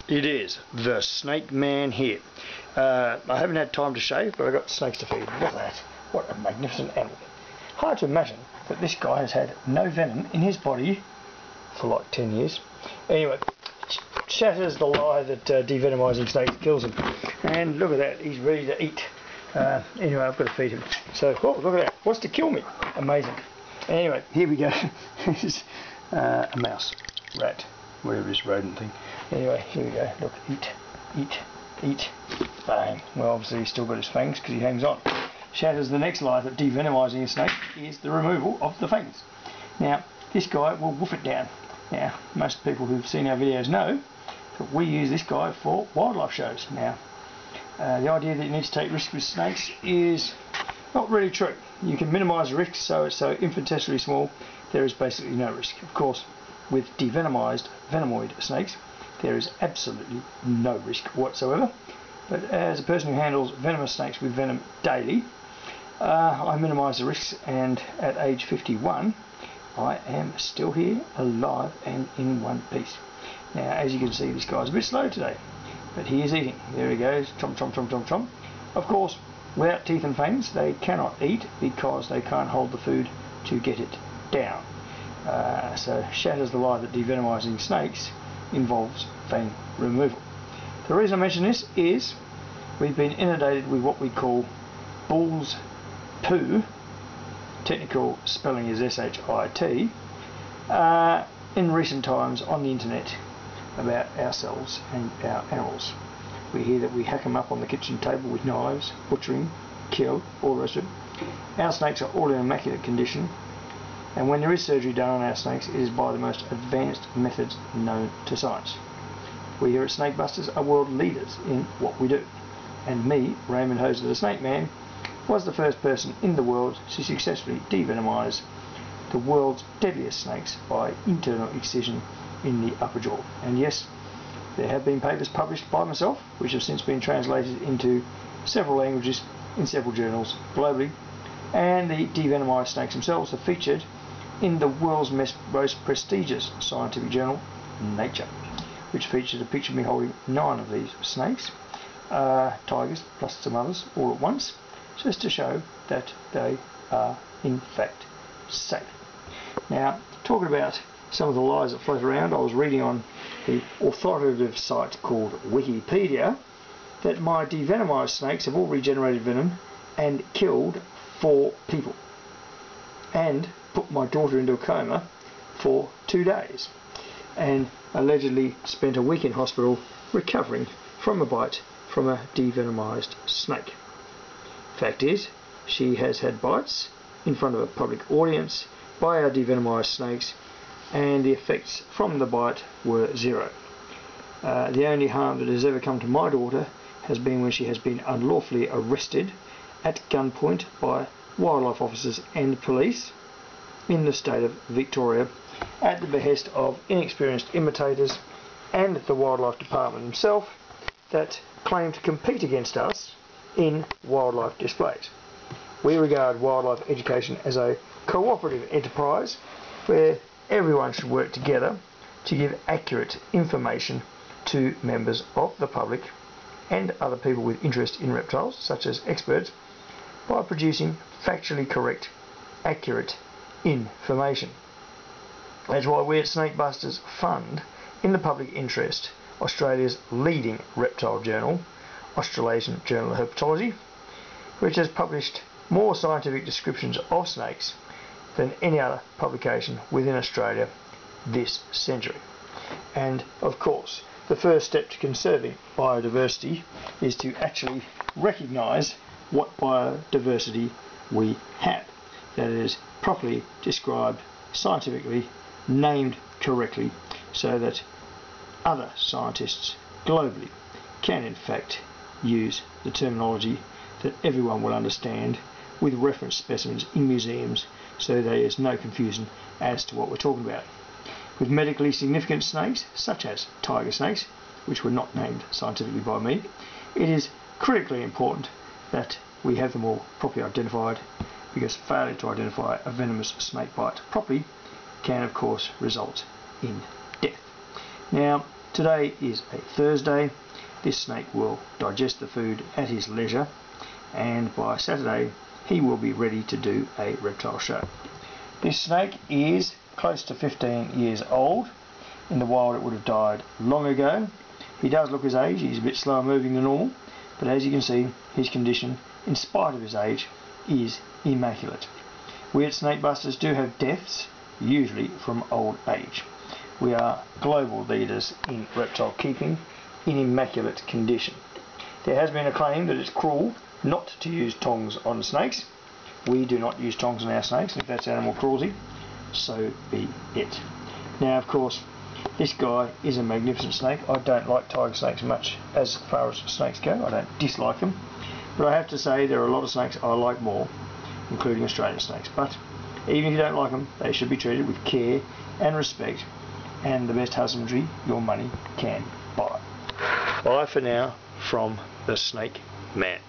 It is the snake man here. I haven't had time to shave, but I've got snakes to feed. Look at that. What a magnificent animal. Hard to imagine that this guy has had no venom in his body for like 10 years. Anyway, shatters the lie that devenomizing snakes kills him. And look at that, he's ready to eat. Anyway, I've got to feed him. So, oh, look at that. Wants to kill me. Amazing. Anyway, here we go. This is a mouse, rat, whatever it is, rodent thing. Anyway, here we go. Look, eat, eat, eat. Bang. Well, obviously he's still got his fangs because he hangs on. Shatters the next lie that devenomizing a snake is the removal of the fangs. Now, this guy will woof it down. Now, most people who've seen our videos know that we use this guy for wildlife shows. Now, the idea that you need to take risks with snakes is not really true. You can minimise the risks so it's so infinitesimally small, there is basically no risk. Of course, with devenomized venomoid snakes, there is absolutely no risk whatsoever. But as a person who handles venomous snakes with venom daily, I minimise the risks, and at age 51, I am still here, alive and in one piece. Now, as you can see, this guy's a bit slow today, but he is eating. There he goes, chomp, chomp, chomp, chomp, chomp. Of course, without teeth and fangs, they cannot eat because they can't hold the food to get it down. So shatters the lie that devenomizing snakes involves fang removal. The reason I mention this is we've been inundated with what we call bull's poo, technical spelling is S-H-I-T, in recent times on the internet about ourselves and our animals. We hear that we hack them up on the kitchen table with knives, butchering, kill, all the rest of it. Our snakes are all in immaculate condition, and when there is surgery done on our snakes, it is by the most advanced methods known to science. We here at Snake Busters are world leaders in what we do, and me, Raymond Hoser the Snake Man, was the first person in the world to successfully devenomize the world's deadliest snakes by internal excision in the upper jaw. And yes, there have been papers published by myself which have since been translated into several languages in several journals globally, and the devenomized snakes themselves are featured in the world's most prestigious scientific journal, Nature, which featured a picture of me holding 9 of these snakes, tigers plus some others all at once, just to show that they are in fact safe. Now, talking about some of the lies that float around, I was reading on the authoritative site called Wikipedia that my devenomized snakes have all regenerated venom and killed 4 people and put my daughter into a coma for 2 days, and allegedly spent a week in hospital recovering from a bite from a devenomized snake. Fact is, she has had bites in front of a public audience by our devenomized snakes, and the effects from the bite were 0. The only harm that has ever come to my daughter has been when she has been unlawfully arrested at gunpoint by wildlife officers and police in the state of Victoria at the behest of inexperienced imitators and the Wildlife Department himself that claim to compete against us in wildlife displays. We regard wildlife education as a cooperative enterprise where everyone should work together to give accurate information to members of the public and other people with interest in reptiles, such as experts, by producing factually correct, accurate information. That's why we at Snake Busters fund, in the public interest, Australia's leading reptile journal, Australasian Journal of Herpetology, which has published more scientific descriptions of snakes than any other publication within Australia this century. And of course, the first step to conserving biodiversity is to actually recognise what biodiversity we have, that it is properly described scientifically, named correctly, so that other scientists globally can in fact use the terminology that everyone will understand with reference specimens in museums, so there is no confusion as to what we're talking about. With medically significant snakes, such as tiger snakes, which were not named scientifically by me, it is critically important that we have them all properly identified, because failure to identify a venomous snake bite properly can of course result in death. Now, Today is a Thursday. This snake will digest the food at his leisure, and by Saturday he will be ready to do a reptile show. This snake is close to 15 years old. In the wild it would have died long ago. He does look his age, he's a bit slower moving than normal, but as you can see, his condition, in spite of his age, is immaculate. We at Snake Busters do have deaths, usually from old age. We are global leaders in reptile keeping in immaculate condition. There has been a claim that it's cruel not to use tongs on snakes. We do not use tongs on our snakes. If that's animal cruelty, so be it. Now, of course, this guy is a magnificent snake. I don't like tiger snakes much as far as snakes go. I don't dislike them. But I have to say there are a lot of snakes I like more, including Australian snakes. But even if you don't like them, they should be treated with care and respect and the best husbandry your money can buy. Bye for now from the Snake Man.